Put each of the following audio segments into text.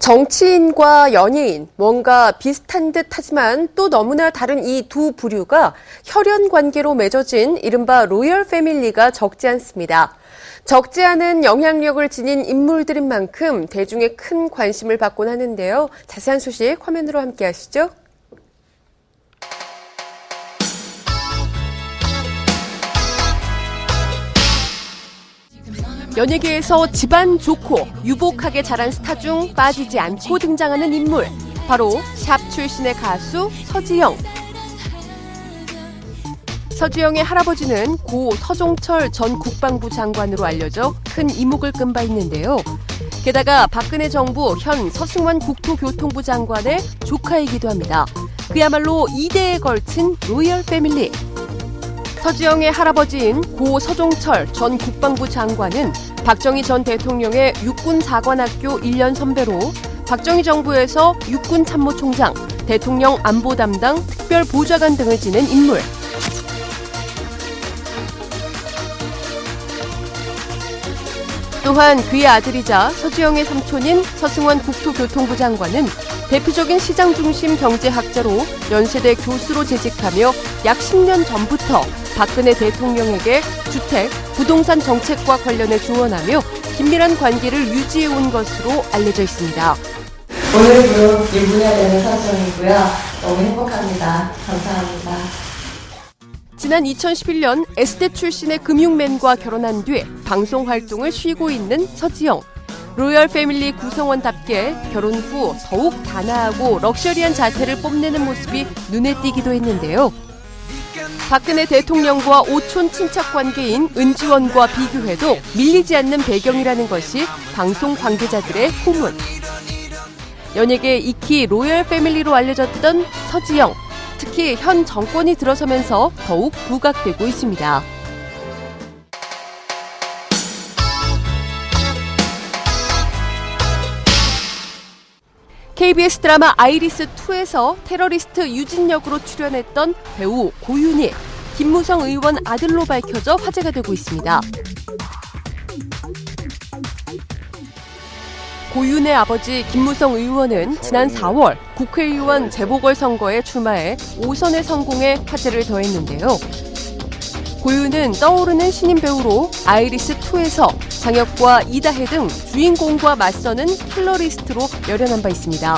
정치인과 연예인, 뭔가 비슷한 듯 하지만 또 너무나 다른 이 두 부류가 혈연 관계로 맺어진 이른바 로열 패밀리가 적지 않습니다. 적지 않은 영향력을 지닌 인물들인 만큼 대중의 큰 관심을 받곤 하는데요. 자세한 소식 화면으로 함께 하시죠. 연예계에서 집안 좋고 유복하게 자란 스타 중 빠지지 않고 등장하는 인물, 바로 샵 출신의 가수 서지영. 서지영의 할아버지는 고 서종철 전 국방부 장관으로 알려져 큰 이목을 끈 바 있는데요. 게다가 박근혜 정부 현 서승원 국토교통부 장관의 조카이기도 합니다. 그야말로 2대에 걸친 로열 패밀리. 서지영의 할아버지인 고 서종철 전 국방부 장관은 박정희 전 대통령의 육군사관학교 1년 선배로 박정희 정부에서 육군참모총장, 대통령 안보 담당 특별보좌관 등을 지낸 인물. 또한 그의 아들이자 서지영의 삼촌인 서승원 국토교통부 장관은 대표적인 시장 중심 경제학자로 연세대 교수로 재직하며 약 10년 전부터 박근혜 대통령에게 주택, 부동산 정책과 관련해 조언하며 긴밀한 관계를 유지해온 것으로 알려져 있습니다. 오늘도 일분해야 되는 서지영이고요. 너무 행복합니다. 감사합니다. 지난 2011년 S대 출신의 금융맨과 결혼한 뒤 방송 활동을 쉬고 있는 서지영. 로열 패밀리 구성원답게 결혼 후 더욱 단아하고 럭셔리한 자태를 뽐내는 모습이 눈에 띄기도 했는데요. 박근혜 대통령과 오촌 친척 관계인 은지원과 비교해도 밀리지 않는 배경이라는 것이 방송 관계자들의 후문. 연예계 익히 로열 패밀리로 알려졌던 서지영. 특히 현 정권이 들어서면서 더욱 부각되고 있습니다. KBS 드라마 아이리스2에서 테러리스트 유진 역으로 출연했던 배우 고윤희, 김무성 의원 아들로 밝혀져 화제가 되고 있습니다. 고윤의 아버지 김무성 의원은 지난 4월 국회의원 재보궐선거에 출마해 5선에 성공해 화제를 더했는데요. 고윤은 떠오르는 신인 배우로 아이리스2에서 장혁과 이다혜 등 주인공과 맞서는 킬러리스트로 열연한 바 있습니다.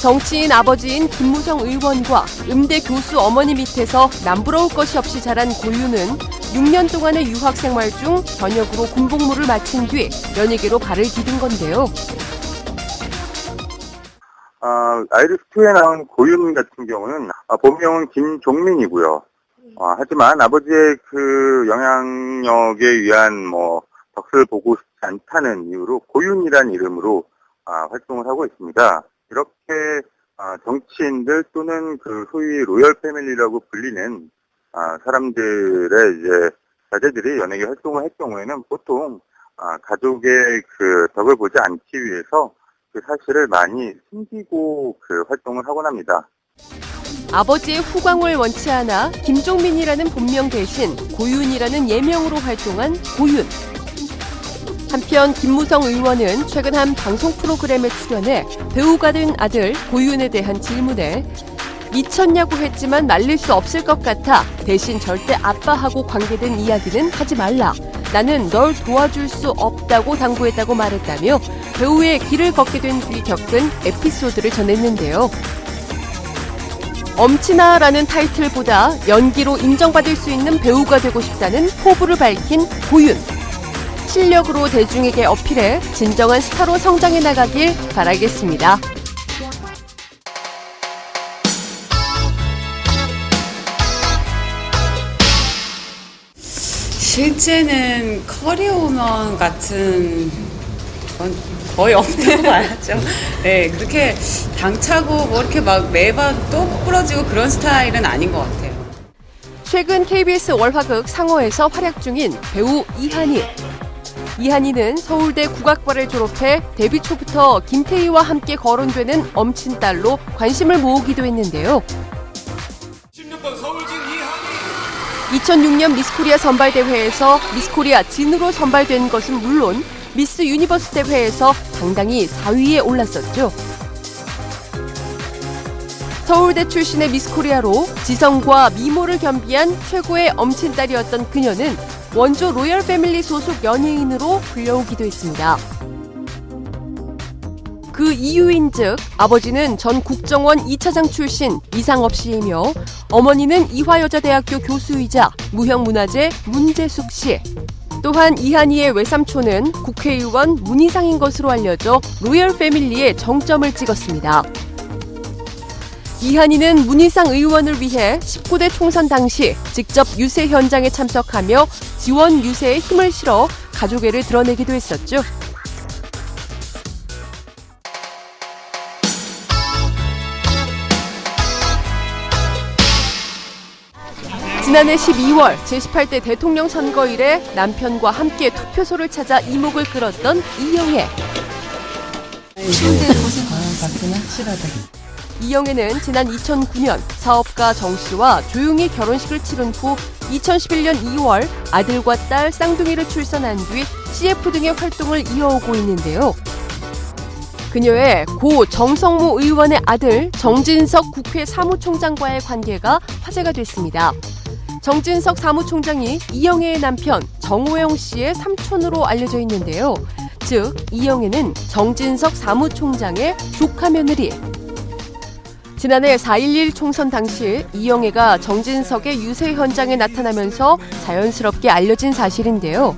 정치인 아버지인 김무성 의원과 음대 교수 어머니 밑에서 남부러울 것이 없이 자란 고윤은 6년 동안의 유학 생활 중 전역으로 군복무를 마친 뒤 연예계로 발을 디딘 건데요. 아이리스2에 나온 고윤 같은 경우는 본명은 김종민이고요. 하지만 아버지의 그 영향력에 의한 덕을 보고 싶지 않다는 이유로 고윤이란 이름으로 활동을 하고 있습니다. 이렇게 정치인들 또는 그 소위 로열 패밀리라고 불리는 사람들의 이제 자제들이 연예계 활동을 할 경우에는 보통 가족의 그 덕을 보지 않기 위해서 그 사실을 많이 숨기고 그 활동을 하곤 합니다. 아버지의 후광을 원치 않아 김종민이라는 본명 대신 고윤이라는 예명으로 활동한 고윤. 한편 김무성 의원은 최근 한 방송 프로그램에 출연해 배우가 된 아들 고윤에 대한 질문에 미쳤냐고 했지만 말릴 수 없을 것 같아 대신 절대 아빠하고 관계된 이야기는 하지 말라. 나는 널 도와줄 수 없다고 당부했다고 말했다며 배우의 길을 걷게 된 뒤 겪은 에피소드를 전했는데요. 엄친아라는 타이틀보다 연기로 인정받을 수 있는 배우가 되고 싶다는 포부를 밝힌 고윤. 실력으로 대중에게 어필해 진정한 스타로 성장해 나가길 바라겠습니다. 실제는 커리어우먼 같은 건 거의 없다고 봐야죠. 네, 그렇게 당차고 이렇게 막 매번 또 부러지고 그런 스타일은 아닌 것 같아요. 최근 KBS 월화극 상어에서 활약 중인 배우 이한희. 이한희는 서울대 국악과를 졸업해 데뷔 초부터 김태희와 함께 거론되는 엄친딸로 관심을 모으기도 했는데요. 2006년 미스코리아 선발대회에서 미스코리아 진으로 선발된 것은 물론 미스 유니버스 대회에서 당당히 4위에 올랐었죠. 서울대 출신의 미스 코리아로 지성과 미모를 겸비한 최고의 엄친딸이었던 그녀는 원조 로열 패밀리 소속 연예인으로 불려오기도 했습니다. 그 이유인즉 아버지는 전 국정원 2차장 출신 이상업 씨이며 어머니는 이화여자대학교 교수이자 무형문화재 문재숙 씨. 또한 이한이의 외삼촌은 국회의원 문희상인 것으로 알려져 로열 패밀리에 정점을 찍었습니다. 이한이는 문희상 의원을 위해 19대 총선 당시 직접 유세 현장에 참석하며 지원 유세에 힘을 실어 가족애를 드러내기도 했었죠. 지난해 12월 제18대 대통령 선거일에 남편과 함께 투표소를 찾아 이목을 끌었던 이영애. 이영애는 지난 2009년 사업가 정 씨와 조용히 결혼식을 치른 후 2011년 2월 아들과 딸 쌍둥이를 출산한 뒤 CF 등의 활동을 이어오고 있는데요. 그녀의 고 정성모 의원의 아들 정진석 국회 사무총장과의 관계가 화제가 됐습니다. 정진석 사무총장이 이영애의 남편 정호영 씨의 삼촌으로 알려져 있는데요. 즉 이영애는 정진석 사무총장의 조카 며느리. 지난해 4.11 총선 당시 이영애가 정진석의 유세 현장에 나타나면서 자연스럽게 알려진 사실인데요.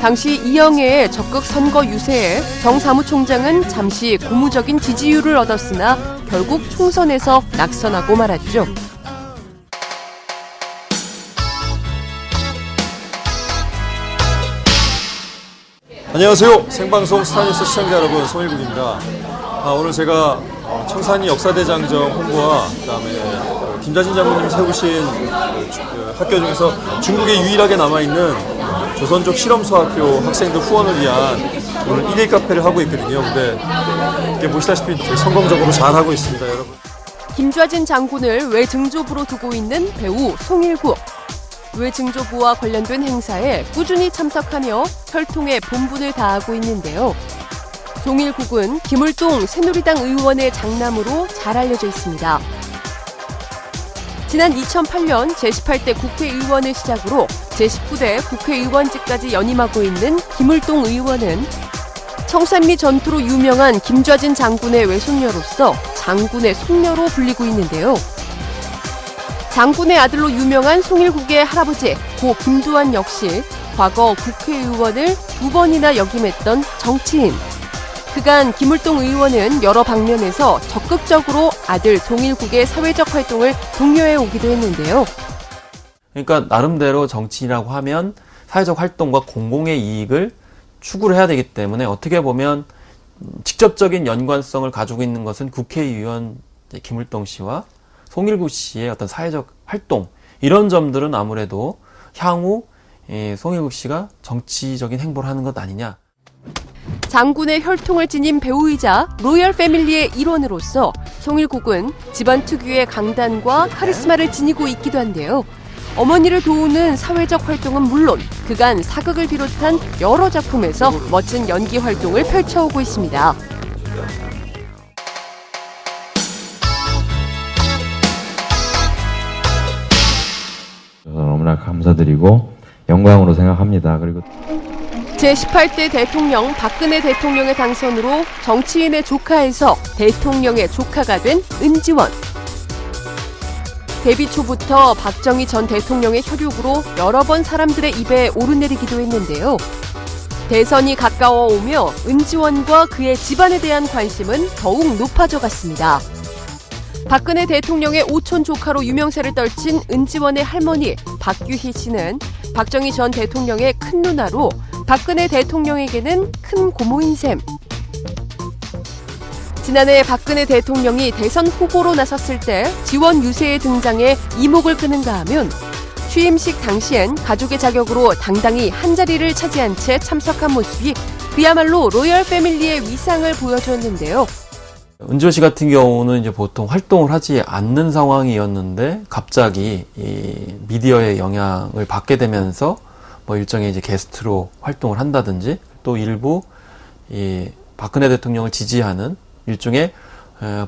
당시 이영애의 적극 선거 유세에 정 사무총장은 잠시 고무적인 지지율을 얻었으나 결국 총선에서 낙선하고 말았죠. 안녕하세요. 생방송 스타뉴스 시청자 여러분, 송일국입니다. 오늘 제가 청산리 역사대장정 홍보와 그다음에 김자진 장군님이 세우신 학교 중에서 중국에 유일하게 남아있는 조선족 실험소학교 학생들 후원을 위한 오늘 1일 카페를 하고 있거든요. 근데 이게 보시다시피 성공적으로 잘 하고 있습니다, 여러분. 김좌진 장군을 외증조부로 두고 있는 배우 송일국. 외증조부와 관련된 행사에 꾸준히 참석하며 혈통에 본분을 다하고 있는데요. 송일국은 김을동 새누리당 의원의 장남으로 잘 알려져 있습니다. 지난 2008년 제18대 국회의원을 시작으로 제19대 국회의원직까지 연임하고 있는 김을동 의원은 청산리 전투로 유명한 김좌진 장군의 외손녀로서 장군의 손녀로 불리고 있는데요. 장군의 아들로 유명한 송일국의 할아버지 고 김두한 역시 과거 국회의원을 2번이나 역임했던 정치인. 그간 김을동 의원은 여러 방면에서 적극적으로 아들 송일국의 사회적 활동을 독려해 오기도 했는데요. 그러니까 나름대로 정치인이라고 하면 사회적 활동과 공공의 이익을 추구를 해야 되기 때문에 어떻게 보면 직접적인 연관성을 가지고 있는 것은 국회의원 김을동 씨와 송일국 씨의 어떤 사회적 활동, 이런 점들은 아무래도 향후 송일국 씨가 정치적인 행보를 하는 것 아니냐. 장군의 혈통을 지닌 배우이자 로열 패밀리의 일원으로서 송일국은 집안 특유의 강단과 카리스마를 지니고 있기도 한데요. 어머니를 도우는 사회적 활동은 물론 그간 사극을 비롯한 여러 작품에서 멋진 연기 활동을 펼쳐오고 있습니다. 너무나 감사드리고 영광으로 생각합니다. 그리고 제18대 대통령 박근혜 대통령의 당선으로 정치인의 조카에서 대통령의 조카가 된 은지원. 데뷔 초부터 박정희 전 대통령의 혈육으로 여러 번 사람들의 입에 오르내리기도 했는데요. 대선이 가까워 오며 은지원과 그의 집안에 대한 관심은 더욱 높아져 갔습니다. 박근혜 대통령의 오촌 조카로 유명세를 떨친 은지원의 할머니 박규희 씨는 박정희 전 대통령의 큰 누나로 박근혜 대통령에게는 큰 고모인 셈. 지난해 박근혜 대통령이 대선 후보로 나섰을 때 지원 유세에 등장해 이목을 끄는가 하면 취임식 당시엔 가족의 자격으로 당당히 한자리를 차지한 채 참석한 모습이 그야말로 로열 패밀리의 위상을 보여줬는데요. 은지원 씨 같은 경우는 이제 보통 활동을 하지 않는 상황이었는데 갑자기 이 미디어의 영향을 받게 되면서 뭐 일종의 이제 게스트로 활동을 한다든지 또 일부 이 박근혜 대통령을 지지하는 일종의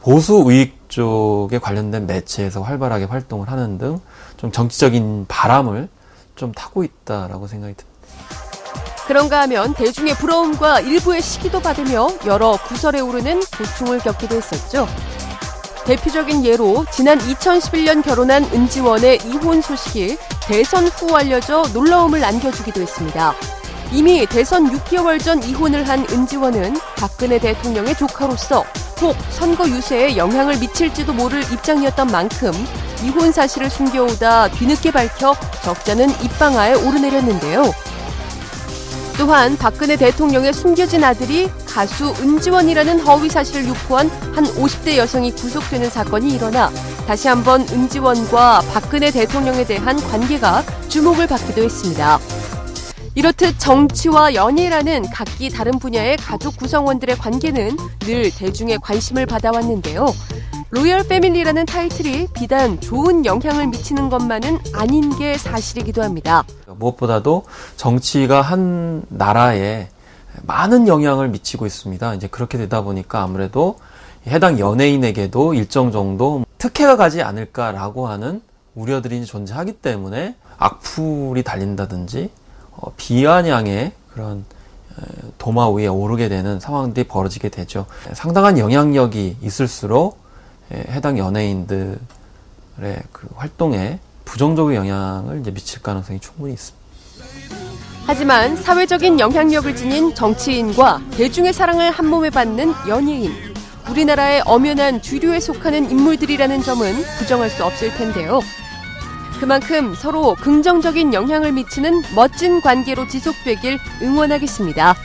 보수 우익 쪽에 관련된 매체에서 활발하게 활동을 하는 등 좀 정치적인 바람을 좀 타고 있다라고 생각이 듭니다. 그런가 하면 대중의 부러움과 일부의 시기도 받으며 여러 구설에 오르는 고충을 겪기도 했었죠. 대표적인 예로 지난 2011년 결혼한 은지원의 이혼 소식이 대선 후 알려져 놀라움을 안겨주기도 했습니다. 이미 대선 6개월 전 이혼을 한 은지원은 박근혜 대통령의 조카로서 혹 선거 유세에 영향을 미칠지도 모를 입장이었던 만큼 이혼 사실을 숨겨오다 뒤늦게 밝혀 적잖은 입방아에 오르내렸는데요. 또한 박근혜 대통령의 숨겨진 아들이 가수 은지원이라는 허위 사실을 유포한 한 50대 여성이 구속되는 사건이 일어나 다시 한번 은지원과 박근혜 대통령에 대한 관계가 주목을 받기도 했습니다. 이렇듯 정치와 연예라는 각기 다른 분야의 가족 구성원들의 관계는 늘 대중의 관심을 받아왔는데요. 로열 패밀리라는 타이틀이 비단 좋은 영향을 미치는 것만은 아닌 게 사실이기도 합니다. 무엇보다도 정치가 한 나라에 많은 영향을 미치고 있습니다. 이제 그렇게 되다 보니까 아무래도 해당 연예인에게도 일정 정도 특혜가 가지 않을까라고 하는 우려들이 존재하기 때문에 악플이 달린다든지 비아냥의 그런 도마 위에 오르게 되는 상황들이 벌어지게 되죠. 상당한 영향력이 있을수록 해당 연예인들의 그 활동에 부정적인 영향을 이제 미칠 가능성이 충분히 있습니다. 하지만 사회적인 영향력을 지닌 정치인과 대중의 사랑을 한몸에 받는 연예인, 우리나라의 엄연한 주류에 속하는 인물들이라는 점은 부정할 수 없을 텐데요. 그만큼 서로 긍정적인 영향을 미치는 멋진 관계로 지속되길 응원하겠습니다.